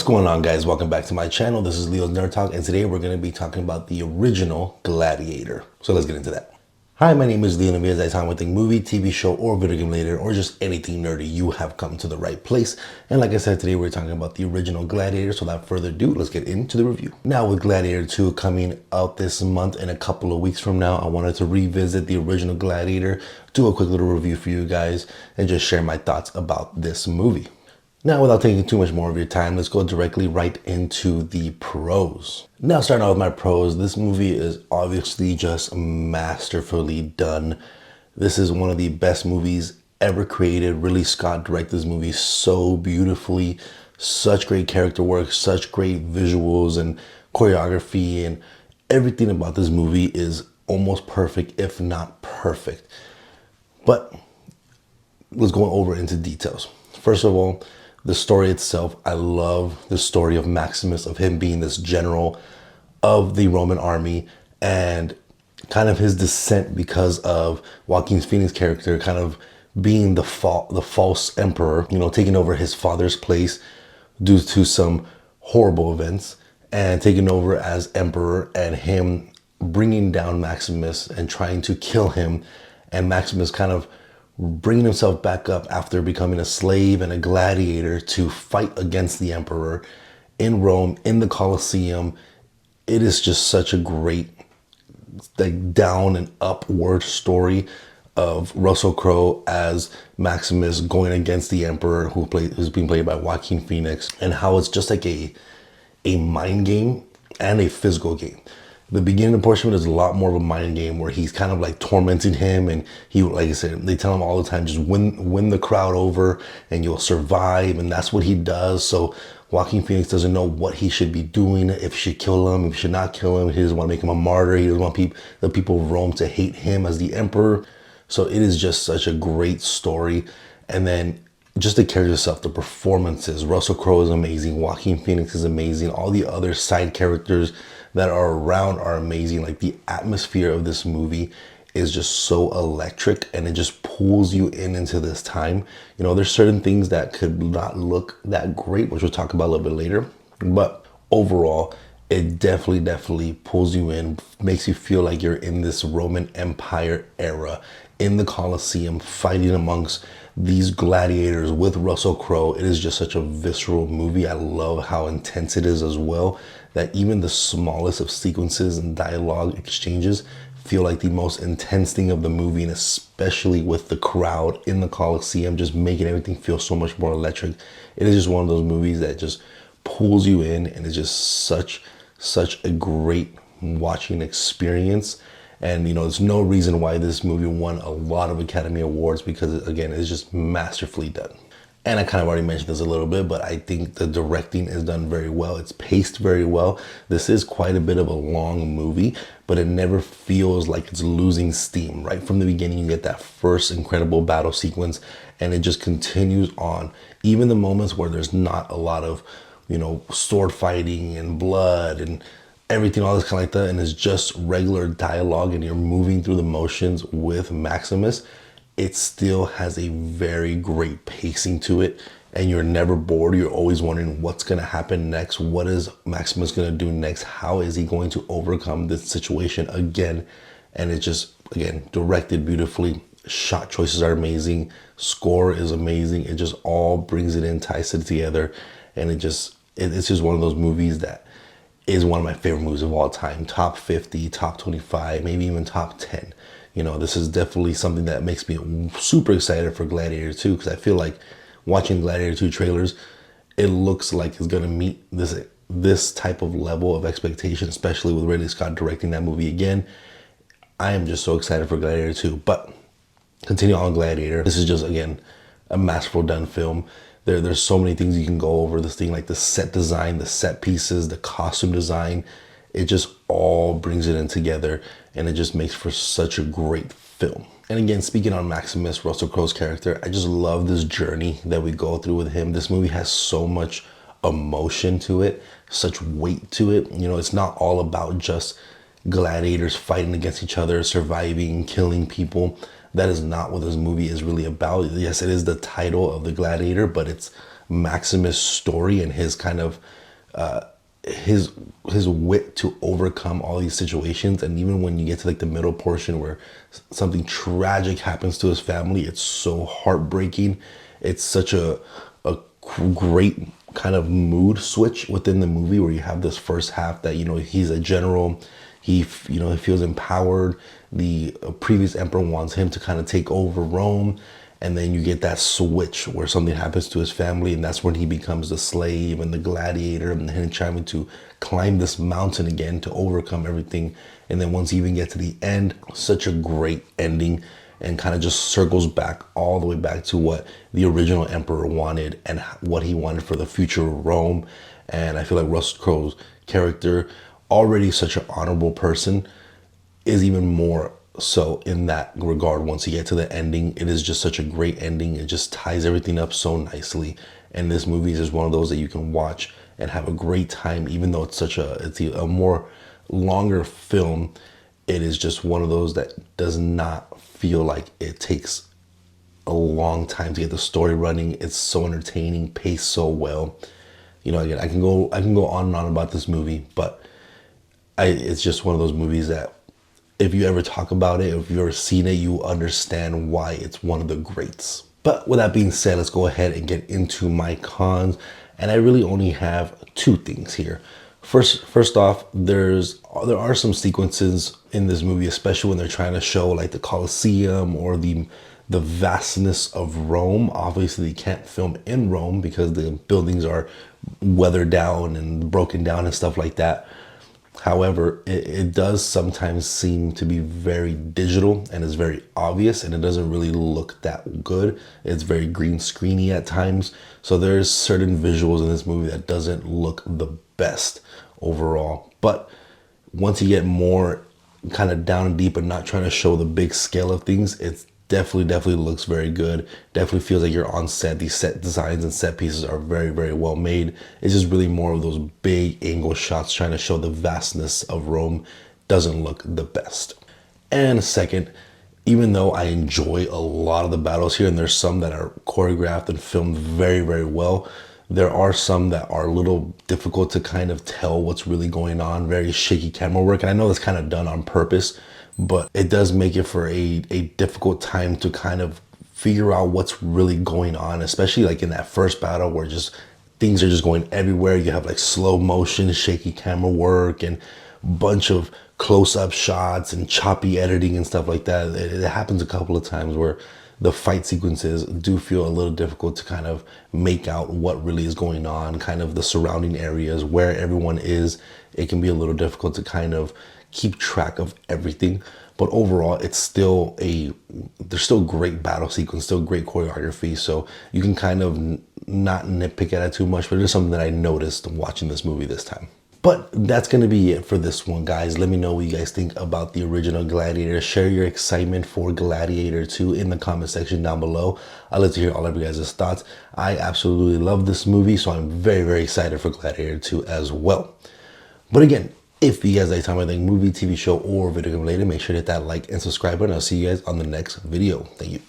What's going on, guys? Welcome back to my channel. This is Leo's Nerd Talk, and today we're going to be talking about the original Gladiator. So let's get into that. Hi, my name is Leo, and I talk about the movie, TV show, or video game related, or just anything nerdy. You have come to the right place. And like I said, today we're talking about the original Gladiator. So without further ado, let's get into the review. Now, with Gladiator 2 coming out this month and a couple of weeks from now, I wanted to revisit the original Gladiator, do a quick little review for you guys, and just share my thoughts about this movie. Now, without taking too much more of your time, let's go directly right into the pros. Now, starting out with my pros, this movie is obviously just masterfully done. This is one of the best movies ever created. Ridley Scott directed this movie so beautifully. Such great character work, such great visuals and choreography, and everything about this movie is almost perfect, if not perfect. But let's go over into details. First of all, the story itself, I love the story of Maximus, of him being this general of the Roman army, and kind of his descent because of Joaquin Phoenix's character kind of being the false emperor, taking over his father's place due to some horrible events, and taking over as emperor, and him bringing down Maximus and trying to kill him, and Maximus kind of bringing himself back up after becoming a slave and a gladiator to fight against the emperor in Rome, in the Colosseum. It is just such a great, like, down and upward story of Russell Crowe as Maximus going against the emperor, who's being played by Joaquin Phoenix, and how it's just like a mind game and a physical game. The beginning portion is a lot more of a mind game where he's kind of like tormenting him, and he, like I said, they tell him all the time, just win the crowd over and you'll survive, and that's what he does. So Joaquin Phoenix doesn't know what he should be doing, if he should kill him, if he should not kill him. He doesn't want to make him a martyr. He doesn't want the people of Rome to hate him as the emperor. So it is just such a great story. And then just the character itself, the performances, Russell Crowe is amazing, Joaquin Phoenix is amazing, all the other side characters that are around are amazing. Like, the atmosphere of this movie is just so electric, and it just pulls you into this time. There's certain things that could not look that great, which we'll talk about a little bit later, but overall it definitely pulls you in, makes you feel like you're in this Roman Empire era, in the Colosseum, fighting amongst these gladiators with Russell Crowe. It is just such a visceral movie. I love how intense it is as well, that even the smallest of sequences and dialogue exchanges feel like the most intense thing of the movie, and especially with the crowd in the Colosseum, just making everything feel so much more electric. It is just one of those movies that just pulls you in, and it's just such a great watching experience. And there's no reason why this movie won a lot of Academy Awards, because again, it's just masterfully done. And I kind of already mentioned this a little bit, but I think the directing is done very well. It's paced very well. This is quite a bit of a long movie, but it never feels like it's losing steam. Right from the beginning, you get that first incredible battle sequence, and it just continues on. Even the moments where there's not a lot of, sword fighting and blood and everything, all this kind of like that, and it's just regular dialogue, and you're moving through the motions with Maximus, it still has a very great pacing to it, and you're never bored. You're always wondering what's going to happen next. What is Maximus going to do next? How is he going to overcome this situation again? And it's just, again, directed beautifully. Shot choices are amazing. Score is amazing. It just all brings it in, ties it together, and it's just one of those movies that is one of my favorite movies of all time. Top 50, top 25, maybe even top 10. This is definitely something that makes me super excited for Gladiator 2, because I feel like watching Gladiator 2 trailers, it looks like it's going to meet this type of level of expectation, especially with Ridley Scott directing that movie again. I am just so excited for Gladiator 2. But continue on Gladiator. This is just, again, a masterful done film. There's so many things you can go over this thing, like the set design, the set pieces, the costume design. It just all brings it in together, and it just makes for such a great film. And again, speaking on Maximus, Russell Crowe's character, I just love this journey that we go through with him. This movie has so much emotion to it, such weight to it. It's not all about just gladiators fighting against each other, surviving, killing people. That is not what this movie is really about. Yes, it is the title of the Gladiator, but it's Maximus' story and his kind of his wit to overcome all these situations. And even when you get to like the middle portion where something tragic happens to his family, it's so heartbreaking. It's such a great kind of mood switch within the movie, where you have this first half that, you know, he's a general, he feels empowered. The previous emperor wants him to kind of take over Rome, and then you get that switch where something happens to his family, and that's when he becomes the slave and the gladiator, and him trying to climb this mountain again to overcome everything. And then once you even get to the end, such a great ending, and kind of just circles back all the way back to what the original emperor wanted and what he wanted for the future of Rome. And I feel like Russell Crowe's character, already such an honorable person, is even more so in that regard. Once you get to the ending, it is just such a great ending. It just ties everything up so nicely. And this movie is just one of those that you can watch and have a great time, even though it's a more longer film. It is just one of those that does not feel like it takes a long time to get the story running. It's so entertaining, paced so well. You know, again, I can go on and on about this movie, but it's just one of those movies that if you ever talk about it, if you've ever seen it, you understand why it's one of the greats. But with that being said, let's go ahead and get into my cons. And I really only have two things here. First off, there are some sequences in this movie, especially when they're trying to show like the Colosseum or the vastness of Rome. Obviously, they can't film in Rome because the buildings are weathered down and broken down and stuff like that. However, it does sometimes seem to be very digital and is very obvious, and it doesn't really look that good. It's very green screeny at times. So there's certain visuals in this movie that doesn't look the best overall. But once you get more kind of down deep and not trying to show the big scale of things, it's definitely looks very good. Definitely feels like you're on set. These set designs and set pieces are very well made. It's just really more of those big angle shots trying to show the vastness of Rome. Doesn't look the best. And second, even though I enjoy a lot of the battles here, and there's some that are choreographed and filmed very well, there are some that are a little difficult to kind of tell what's really going on. Very shaky camera work. And I know that's kind of done on purpose, but it does make it for a difficult time to kind of figure out what's really going on, especially like in that first battle where just things are just going everywhere. You have like slow motion, shaky camera work, and a bunch of close-up shots and choppy editing and stuff like that. It happens a couple of times where the fight sequences do feel a little difficult to kind of make out what really is going on, kind of the surrounding areas, where everyone is. It can be a little difficult to kind of keep track of everything. But overall, it's still there's still great battle sequence, still great choreography. So you can kind of not nitpick at it too much, but it is something that I noticed watching this movie this time. But that's going to be it for this one, guys. Let me know what you guys think about the original Gladiator. Share your excitement for Gladiator 2 in the comment section down below. I'd love to hear all of you guys' thoughts. I absolutely love this movie, so I'm very excited for Gladiator 2 as well. But again, if you guys like time, I think movie, TV show, or video game related, make sure to hit that like and subscribe button. I'll see you guys on the next video. Thank you.